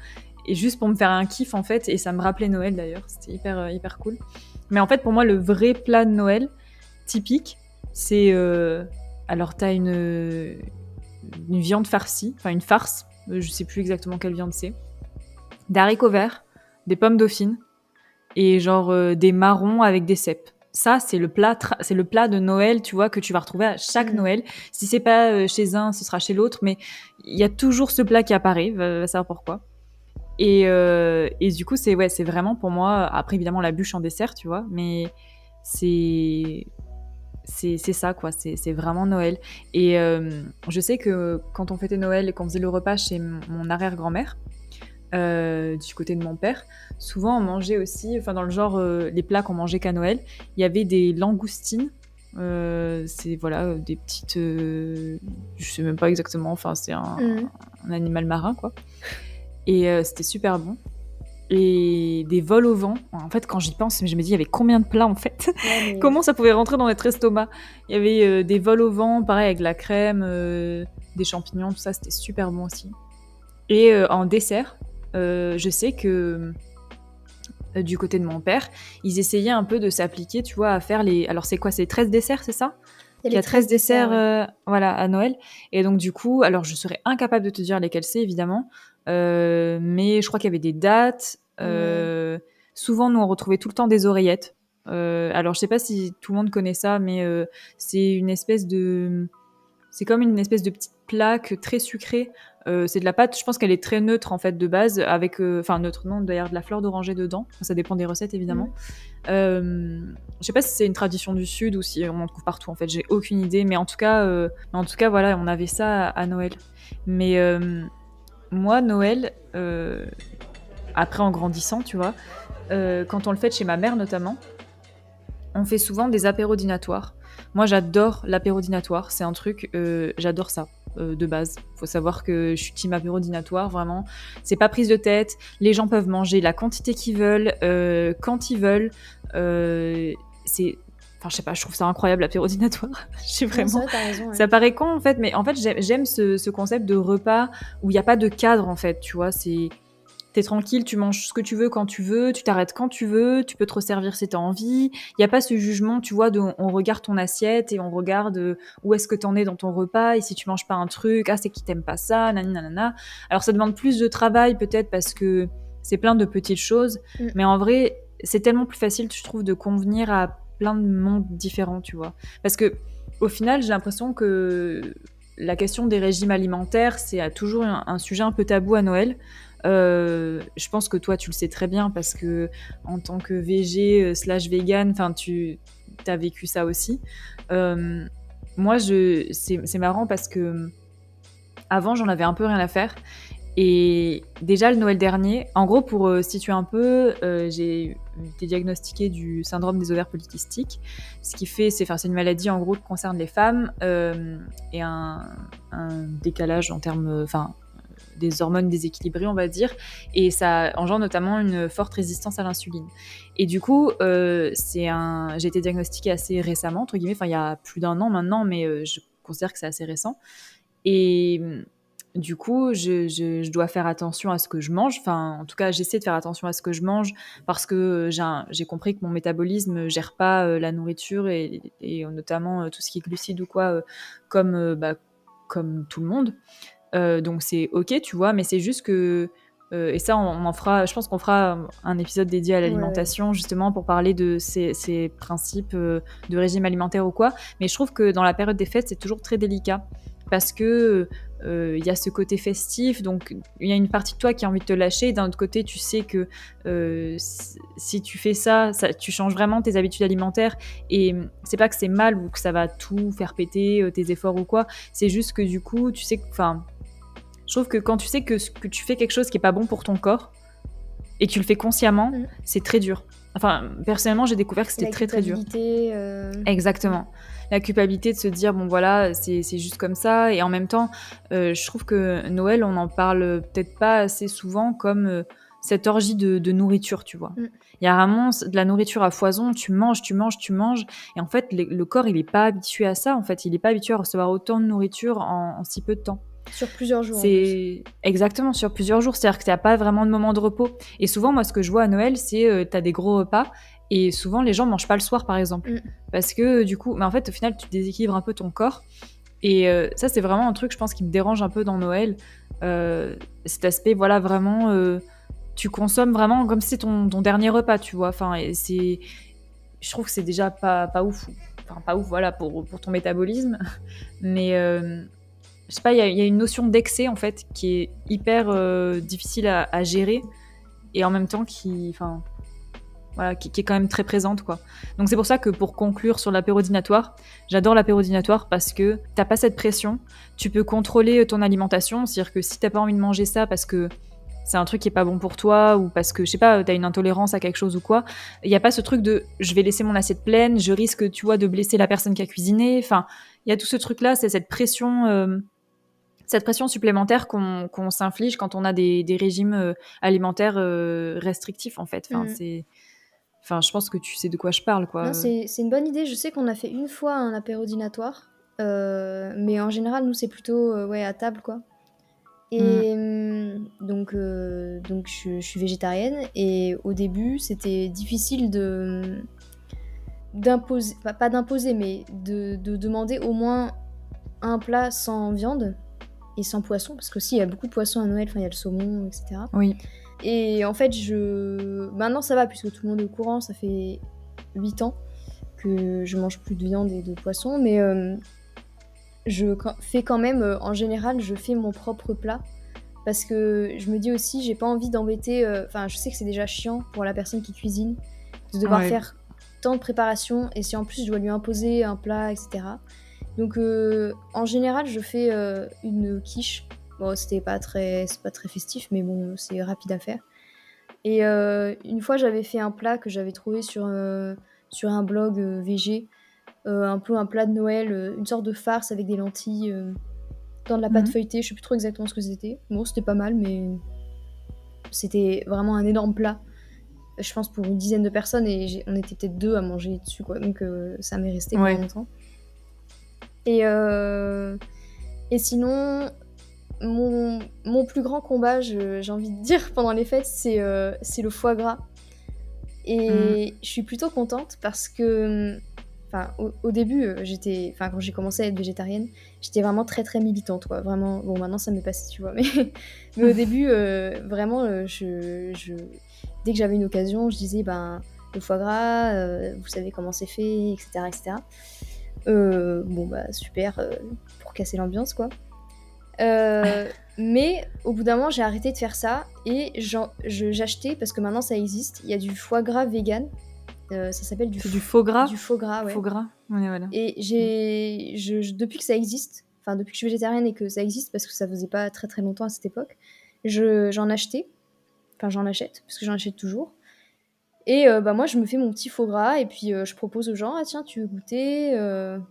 et juste pour me faire un kiff en fait, et ça me rappelait Noël d'ailleurs, c'était hyper cool. Mais en fait pour moi le vrai plat de Noël typique, c'est alors t'as une viande farcie, enfin une farce, je sais plus exactement quelle viande c'est, des haricots verts, des pommes dauphines et genre des marrons avec des cèpes. Ça, c'est le plat de Noël, tu vois, que tu vas retrouver à chaque Noël. Si c'est pas chez un, ce sera chez l'autre, mais il y a toujours ce plat qui apparaît, va savoir pourquoi. Et du coup, c'est vraiment pour moi, après évidemment la bûche en dessert, tu vois, mais c'est ça, quoi, c'est vraiment Noël. Et je sais que quand on fêtait Noël et qu'on faisait le repas chez mon arrière-grand-mère, du côté de mon père, souvent on mangeait aussi, enfin dans le genre les plats qu'on mangeait qu'à Noël, il y avait des langoustines, c'est voilà des petites, je sais même pas exactement, enfin c'est un animal marin quoi, et c'était super bon. Et des vols au vent, en fait quand j'y pense, je me dis il y avait combien de plats en fait, comment ça pouvait rentrer dans notre estomac. Il y avait des vols au vent, pareil avec de la crème, des champignons, tout ça, c'était super bon aussi. Et en dessert, je sais que du côté de mon père, ils essayaient un peu de s'appliquer, tu vois, à faire les... Alors c'est quoi, c'est 13 desserts, c'est ça ? Il y a 13 desserts voilà, à Noël. Et donc du coup, alors je serais incapable de te dire lesquels c'est, évidemment, mais je crois qu'il y avait des dates. Souvent, nous, on retrouvait tout le temps des oreillettes. Alors je sais pas si tout le monde connaît ça, mais c'est une espèce de... C'est comme une espèce de petite plaque très sucrée. C'est de la pâte, je pense qu'elle est très neutre en fait de base, avec, enfin neutre non, d'ailleurs de la fleur d'oranger dedans. Ça dépend des recettes évidemment. Je sais pas si c'est une tradition du Sud ou si on en trouve partout en fait, j'ai aucune idée. Mais en tout cas voilà, on avait ça à Noël. Mais moi, Noël, après en grandissant, tu vois, quand on le fête chez ma mère notamment, on fait souvent des apéros dînatoires. Moi, j'adore l'apéro dînatoire. C'est un truc, j'adore ça, de base. Faut savoir que je suis team apéro dînatoire, vraiment. C'est pas prise de tête. Les gens peuvent manger la quantité qu'ils veulent, quand ils veulent. C'est... Enfin, je sais pas, je trouve ça incroyable, l'apéro dînatoire. Je sais Non, c'est vraiment... vrai, t'as raison. Ça paraît con, en fait, mais en fait, j'aime ce concept de repas où il n'y a pas de cadre, en fait, tu vois. T'es tranquille, tu manges ce que tu veux quand tu veux, tu t'arrêtes quand tu veux, tu peux te resservir si t'as envie. Il n'y a pas ce jugement, tu vois, de on regarde ton assiette et on regarde où est-ce que t'en es dans ton repas et si tu manges pas un truc, c'est qui t'aime pas ça, nani nanana. Alors ça demande plus de travail peut-être parce que c'est plein de petites choses, mais en vrai, c'est tellement plus facile, je trouve, de convenir à plein de mondes différents, tu vois. Parce que au final, j'ai l'impression que la question des régimes alimentaires, c'est toujours un sujet un peu tabou à Noël. Je pense que toi, tu le sais très bien parce que en tant que végé slash vegan, enfin, tu as vécu ça aussi. Moi, c'est marrant parce que avant, j'en avais un peu rien à faire. Et déjà, le Noël dernier, en gros, pour situer un peu, j'ai été diagnostiquée du syndrome des ovaires polykystiques. Ce qui fait, c'est une maladie en gros qui concerne les femmes et un décalage en termes, des hormones déséquilibrées, on va dire, et ça engendre notamment une forte résistance à l'insuline. Et du coup, j'ai été diagnostiquée assez récemment, entre guillemets, il y a plus d'1 an maintenant, mais je considère que c'est assez récent. Et du coup, je dois faire attention à ce que je mange. Enfin, en tout cas, j'essaie de faire attention à ce que je mange parce que j'ai compris que mon métabolisme ne gère pas la nourriture et notamment tout ce qui est glucides ou quoi, comme tout le monde. Donc c'est ok, tu vois, mais c'est juste que et ça on en fera, je pense qu'on fera un épisode dédié à l'alimentation justement pour parler de ces principes de régime alimentaire ou quoi. Mais je trouve que dans la période des fêtes c'est toujours très délicat parce que il y a ce côté festif, donc il y a une partie de toi qui a envie de te lâcher, et d'un autre côté tu sais que si tu fais ça, tu changes vraiment tes habitudes alimentaires, et c'est pas que c'est mal ou que ça va tout faire péter tes efforts ou quoi, c'est juste que du coup tu sais que, je trouve que quand tu sais que tu fais quelque chose qui est pas bon pour ton corps et que tu le fais consciemment, c'est très dur. Enfin, personnellement, j'ai découvert que c'était très très dur. Exactement. La culpabilité de se dire bon voilà, c'est juste comme ça, et en même temps, je trouve que Noël, on en parle peut-être pas assez souvent comme cette orgie de nourriture, tu vois. Il y a vraiment de la nourriture à foison, tu manges, et en fait, le corps, il est pas habitué à ça. En fait, il est pas habitué à recevoir autant de nourriture en si peu de temps. Sur plusieurs jours. C'est exactement sur plusieurs jours, c'est-à-dire que t'as pas vraiment de moment de repos. Et souvent, moi, ce que je vois à Noël, c'est t'as des gros repas et souvent les gens mangent pas le soir, par exemple, parce que du coup, mais en fait, au final, tu déséquilibres un peu ton corps. Et ça, c'est vraiment un truc, je pense, qui me dérange un peu dans Noël. Cet aspect, voilà, vraiment, tu consommes vraiment comme si c'était ton dernier repas, tu vois. Enfin, je trouve que c'est déjà pas ouf. Enfin, pas ouf, voilà, pour ton métabolisme, mais je sais pas, il y a une notion d'excès en fait qui est hyper difficile à gérer, et en même temps qui est quand même très présente, quoi. Donc c'est pour ça que, pour conclure sur l'apéro dînatoire, j'adore l'apéro dînatoire parce que t'as pas cette pression, tu peux contrôler ton alimentation, c'est-à-dire que si t'as pas envie de manger ça parce que c'est un truc qui est pas bon pour toi, ou parce que, je sais pas, t'as une intolérance à quelque chose ou quoi, il y a pas ce truc de je vais laisser mon assiette pleine, je risque, tu vois, de blesser la personne qui a cuisiné. Enfin, il y a tout ce truc-là, c'est cette pression supplémentaire qu'on s'inflige quand on a des régimes alimentaires restrictifs, en fait. Je pense que tu sais de quoi je parle, quoi. Non, c'est une bonne idée. Je sais qu'on a fait une fois un apéro dînatoire, mais en général, nous, c'est plutôt à table, quoi. Et donc je suis végétarienne, et au début, c'était difficile d'imposer, pas d'imposer, mais de demander au moins un plat sans viande et sans poisson, parce que il y a beaucoup de poissons à Noël, il y a le saumon, etc. Oui. Et en fait, maintenant ça va, puisque tout le monde est au courant, ça fait 8 ans que je mange plus de viande et de poisson, mais je fais quand même, en général, je fais mon propre plat, parce que je me dis aussi, j'ai pas envie d'embêter, je sais que c'est déjà chiant pour la personne qui cuisine, de devoir faire tant de préparation, et si en plus je dois lui imposer un plat, etc. Donc en général, je fais une quiche Bon, c'est pas très festif, mais bon, c'est rapide à faire. Et une fois, j'avais fait un plat que j'avais trouvé sur un blog VG, un peu un plat de Noël, une sorte de farce avec des lentilles dans de la pâte Mhm. feuilletée. Je sais plus trop exactement ce que c'était. Bon, c'était pas mal, mais c'était vraiment un énorme plat. Je pense pour une dizaine de personnes et on était peut-être deux à manger dessus, quoi. Donc ça m'est resté pendant Ouais. longtemps. Et, et sinon, mon plus grand combat, j'ai envie de dire, pendant les fêtes, c'est le foie gras. Mm. Et je suis plutôt contente parce que, enfin, au début, enfin, quand j'ai commencé à être végétarienne, j'étais vraiment très très militante, quoi. Vraiment, bon, maintenant ça m'est passé, tu vois, mais au début, vraiment, dès que j'avais une occasion, je disais, ben, le foie gras, vous savez comment c'est fait, etc., etc. Bon, bah, super, pour casser l'ambiance, quoi. Mais au bout d'un moment, j'ai arrêté de faire ça et j'achetais, parce que maintenant ça existe, il y a du foie gras vegan. Ça s'appelle C'est du faux gras. du faux gras, Faux ouais. gras. Ouais, voilà. Et depuis que ça existe, enfin depuis que je suis végétarienne et que ça existe, parce que ça faisait pas très très longtemps à cette époque, j'en achetais, enfin j'en achète, parce que j'en achète toujours. Et bah moi je me fais mon petit faux gras et puis je propose aux gens, ah tiens tu veux goûter,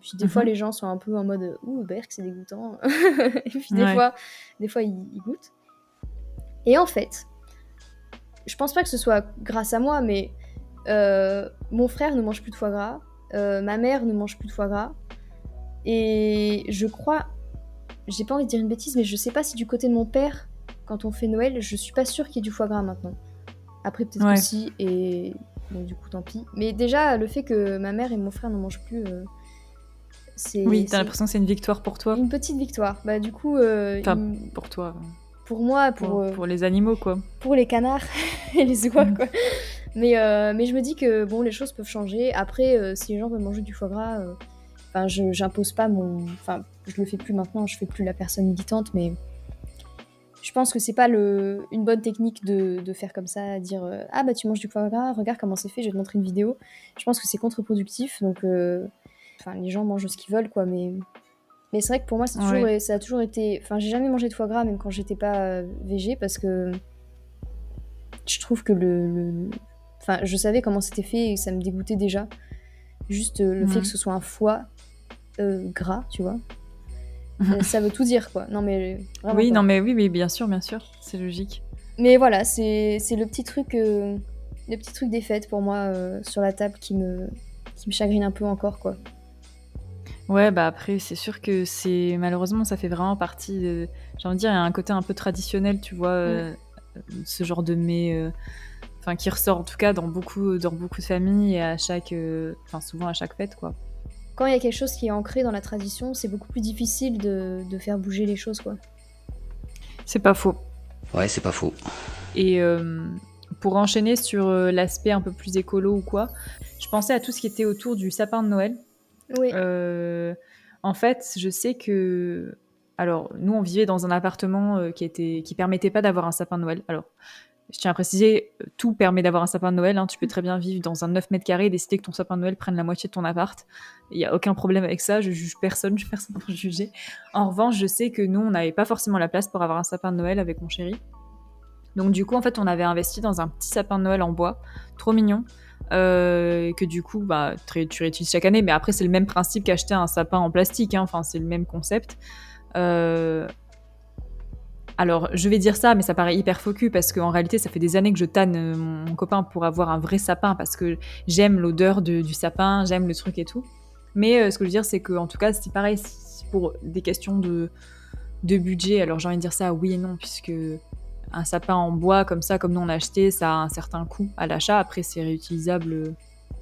puis des fois Mhm. les gens sont un peu en mode ouh berk c'est dégoûtant et puis Ouais. des fois ils goûtent. Et en fait, je pense pas que ce soit grâce à moi, mais mon frère ne mange plus de foie gras, ma mère ne mange plus de foie gras, et je crois, j'ai pas envie de dire une bêtise, mais je sais pas si du côté de mon père, quand on fait Noël, je suis pas sûre qu'il y ait du foie gras maintenant. Après, peut-être que Ouais. si, et bon, du coup, tant pis. Mais déjà, le fait que ma mère et mon frère ne mangent plus, Oui, t'as c'est l'impression que c'est une victoire pour toi. une petite victoire. Bah, du coup, Enfin, pour toi. pour moi, Pour les animaux, quoi. pour les canards et les oies, Mhm. quoi. Mais je me dis que bon, les choses peuvent changer. Après, si les gens veulent manger du foie gras, enfin, j'impose pas mon. Enfin, je le fais plus maintenant, je fais plus la personne militante, mais je pense que c'est pas une bonne technique de faire comme ça, dire ah bah tu manges du foie gras, regarde comment c'est fait, je vais te montrer une vidéo. Je pense que c'est contre-productif, donc enfin les gens mangent ce qu'ils veulent, quoi, mais c'est vrai que pour moi Ouais. ça a toujours été, enfin j'ai jamais mangé de foie gras même quand j'étais pas végé, parce que je trouve que enfin je savais comment c'était fait et ça me dégoûtait déjà. Juste le fait que Mhm. ce soit un foie gras, tu vois. Mhm. Ça veut tout dire, quoi. Non mais vraiment, Oui, quoi. non, mais oui, bien sûr, c'est logique. Mais voilà, c'est le petit truc des fêtes pour moi sur la table qui me chagrine un peu encore, quoi. Ouais, bah après, c'est sûr que malheureusement, ça fait vraiment partie de. J'ai envie de dire, il y a un côté un peu traditionnel, tu vois, Mm. ce genre de mets, enfin, qui ressort en tout cas dans beaucoup de familles et enfin, souvent à chaque fête, quoi. Quand il y a quelque chose qui est ancré dans la tradition, c'est beaucoup plus difficile de faire bouger les choses, quoi. C'est pas faux. Ouais, c'est pas faux. Et pour enchaîner sur l'aspect un peu plus écolo ou quoi, je pensais à tout ce qui était autour du sapin de Noël. Oui. En fait, je sais que. Alors, nous, on vivait dans un appartement qui permettait pas d'avoir un sapin de Noël. Alors, je tiens à préciser, tout permet d'avoir un sapin de Noël, hein. Tu peux très bien vivre dans un 9 mètres carrés et décider que ton sapin de Noël prenne la moitié de ton appart. Il n'y a aucun problème avec ça, je juge personne, je suis personne pour juger. En revanche, je sais que nous, on n'avait pas forcément la place pour avoir un sapin de Noël avec mon chéri. Donc du coup, en fait, on avait investi dans un petit sapin de Noël en bois, trop mignon, que du coup, bah, tu réutilises chaque année. Mais après, c'est le même principe qu'acheter un sapin en plastique, hein. Enfin, c'est le même concept. Euh, Alors, je vais dire ça, mais ça paraît hyper faux cul parce qu'en réalité, ça fait des années que je tanne mon copain pour avoir un vrai sapin parce que j'aime l'odeur du sapin, j'aime le truc et tout. Mais ce que je veux dire, c'est que en tout cas, c'est pareil, c'est pour des questions de budget. Alors, j'ai envie de dire ça, oui et non, puisque un sapin en bois comme ça, comme nous on a acheté, ça a un certain coût à l'achat. Après, c'est réutilisable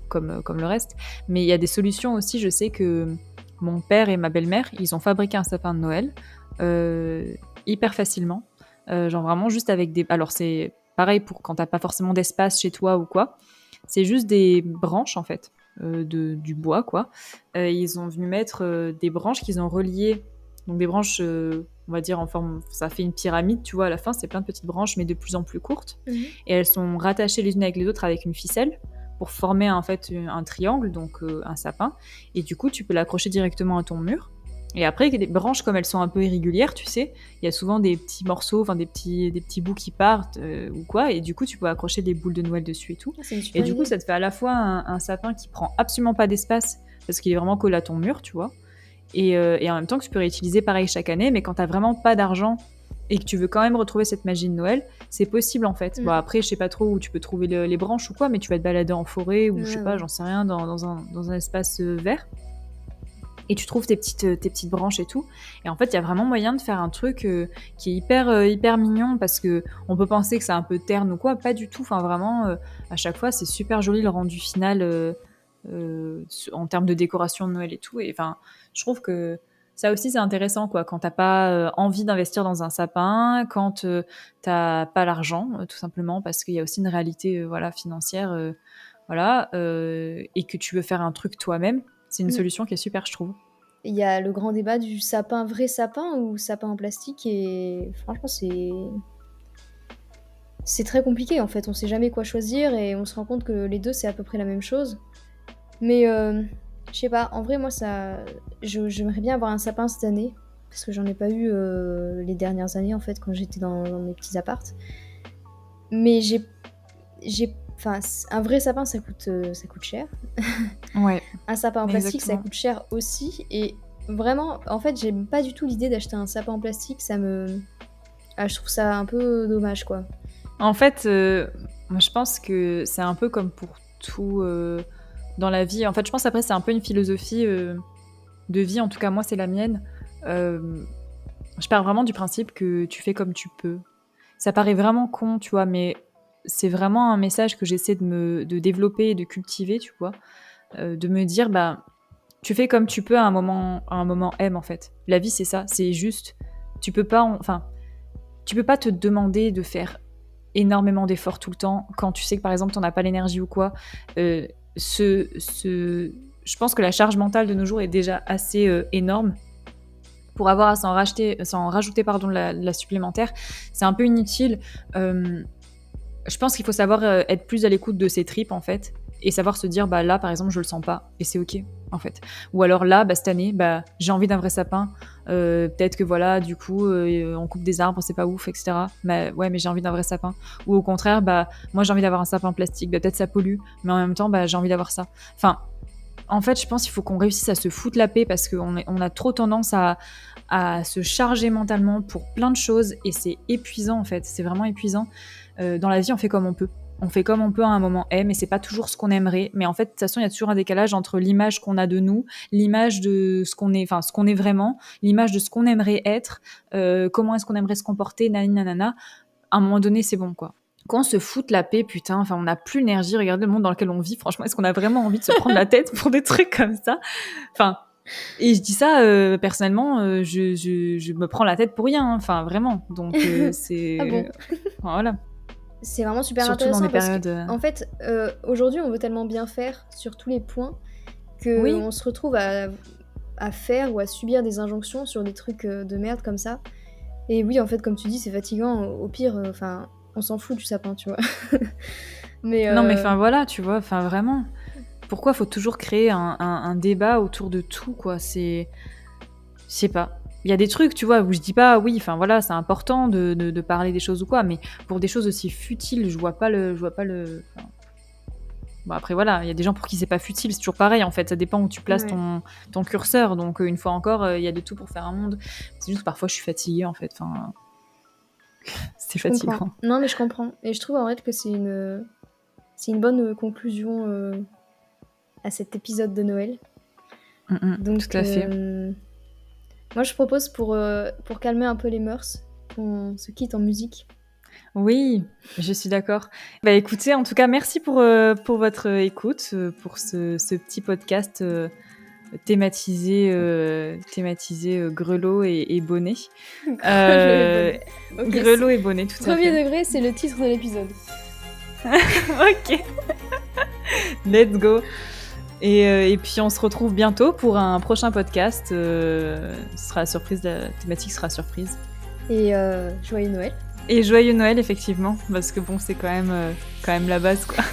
comme le reste. Mais il y a des solutions aussi. Je sais que mon père et ma belle-mère, ils ont fabriqué un sapin de Noël hyper facilement. Genre vraiment juste avec des. Alors, c'est pareil pour quand t'as pas forcément d'espace chez toi ou quoi. C'est juste des branches en fait. Du bois quoi. Ils ont venu mettre des branches qu'ils ont reliées, donc des branches on va dire en forme, ça fait une pyramide, tu vois, à la fin, c'est plein de petites branches, mais de plus en plus courtes. Mhm. Et elles sont rattachées les unes avec les autres avec une ficelle pour former en fait un triangle, donc un sapin. Et du coup, tu peux l'accrocher directement à ton mur. Et après, les branches, comme elles sont un peu irrégulières, tu sais, il y a souvent des petits morceaux, enfin des petits bouts qui partent ou quoi, et du coup, tu peux accrocher des boules de Noël dessus et tout. Ah, c'est une Et super du coup, idée. ça te fait à la fois un sapin qui prend absolument pas d'espace, parce qu'il est vraiment collé à ton mur, tu vois, et en même temps que tu peux réutiliser pareil chaque année, mais quand t'as vraiment pas d'argent et que tu veux quand même retrouver cette magie de Noël, c'est possible en fait. Bon, après, je sais pas trop où tu peux trouver les branches ou quoi, mais tu vas te balader en forêt ou je sais Ouais, pas, ouais. j'en sais rien, dans un espace vert. Et tu trouves tes petites branches et tout. Et en fait, il y a vraiment moyen de faire un truc qui est hyper mignon parce que on peut penser que c'est un peu terne ou quoi. Pas du tout. Enfin, vraiment, à chaque fois, c'est super joli le rendu final en termes de décoration de Noël et tout. Et enfin, je trouve que ça aussi, c'est intéressant, quoi. Quand t'as pas envie d'investir dans un sapin, quand t'as pas l'argent, tout simplement, parce qu'il y a aussi une réalité voilà, financière, et que tu veux faire un truc toi-même. C'est une Mm. solution qui est super, je trouve. Il y a le grand débat du sapin vrai sapin ou sapin en plastique et franchement c'est très compliqué en fait, on sait jamais quoi choisir et on se rend compte que les deux c'est à peu près la même chose. Mais je sais pas, en vrai moi j'aimerais bien avoir un sapin cette année parce que j'en ai pas eu les dernières années en fait quand j'étais dans mes petits appartes. Mais enfin un vrai sapin ça coûte cher. Ouais, Un sapin en plastique, ça exactement. coûte cher aussi. Et vraiment, en fait, j'aime pas du tout l'idée d'acheter un sapin en plastique. Je trouve ça un peu dommage, quoi. En fait, moi, je pense que c'est un peu comme pour tout dans la vie. En fait, je pense après, c'est un peu une philosophie de vie. En tout cas, moi, c'est la mienne. Je pars vraiment du principe que tu fais comme tu peux. Ça paraît vraiment con, tu vois, mais c'est vraiment un message que j'essaie de développer et de cultiver, tu vois. De me dire, bah, tu fais comme tu peux à un moment M, en fait. La vie, c'est ça. C'est juste, tu peux pas, tu peux pas te demander de faire énormément d'efforts tout le temps quand tu sais que par exemple t'en as pas l'énergie ou quoi. Euh, je pense que la charge mentale de nos jours est déjà assez énorme pour avoir à s'en rajouter pardon la supplémentaire. C'est un peu inutile. Je pense qu'il faut savoir être plus à l'écoute de ses tripes en fait et savoir se dire bah là par exemple je le sens pas et c'est ok en fait. Ou alors là bah cette année bah j'ai envie d'un vrai sapin. Peut-être que voilà du coup on coupe des arbres c'est pas ouf etc. Mais ouais mais j'ai envie d'un vrai sapin. Ou au contraire bah moi j'ai envie d'avoir un sapin plastique. Bah, peut-être ça pollue mais en même temps bah j'ai envie d'avoir ça. Enfin en fait je pense qu'il faut qu'on réussisse à se foutre la paix parce qu'on on a trop tendance à se charger mentalement pour plein de choses et c'est épuisant en fait. C'est vraiment épuisant. Dans la vie, on fait comme on peut. On fait comme on peut à un moment M, et c'est pas toujours ce qu'on aimerait. Mais en fait, de toute façon, il y a toujours un décalage entre l'image qu'on a de nous, l'image de ce qu'on est, enfin, ce qu'on est vraiment, l'image de ce qu'on aimerait être, comment est-ce qu'on aimerait se comporter, nanana. À un moment donné, c'est bon, quoi. Qu'on se foute la paix, putain, enfin, on n'a plus l'énergie. Regardez le monde dans lequel on vit. Franchement, est-ce qu'on a vraiment envie de se prendre la tête pour des trucs comme ça? Enfin, et je dis ça, personnellement, je me prends la tête pour rien, hein. Enfin, vraiment. Donc, c'est... Ah bon? Voilà. C'est vraiment super Surtout dans intéressant des parce périodes. que, en fait, aujourd'hui, on veut tellement bien faire sur tous les points Oui, qu'on se retrouve à faire ou à subir des injonctions sur des trucs de merde comme ça. Et oui, en fait, comme tu dis, c'est fatigant. Au pire, enfin, on s'en fout du sapin, tu vois. Mais non, mais enfin voilà, tu vois, enfin vraiment. Pourquoi faut toujours créer un débat autour de tout, quoi? C'est. Je sais pas. Il y a des trucs, tu vois, où je dis pas, oui, enfin voilà, c'est important de parler des choses ou quoi, mais pour des choses aussi futiles, je vois pas le. Enfin, bon, après voilà, il y a des gens pour qui c'est pas futile, c'est toujours pareil en fait, ça dépend où tu places ouais, ton curseur, donc une fois encore, il y a de tout pour faire un monde. C'est juste que parfois je suis fatiguée en fait, enfin, c'est je comprends. fatigant. Non, mais je comprends. Et je trouve en fait que c'est une bonne conclusion à cet épisode de Noël. Donc, Tout à fait. moi, je propose pour calmer un peu les mœurs qu'on se quitte en musique. Oui, je suis d'accord. Bah écoutez, en tout cas, merci pour votre écoute, pour ce petit podcast thématisé grelot et bonnet. Ok, Grelot et bonnet, tout à premier fait. degré, c'est le titre de l'épisode. Ok, let's go. Et puis on se retrouve bientôt pour un prochain podcast. Ce sera la surprise, la thématique sera surprise. Et joyeux Noël. Et joyeux Noël, effectivement, parce que bon, c'est quand même la base, quoi.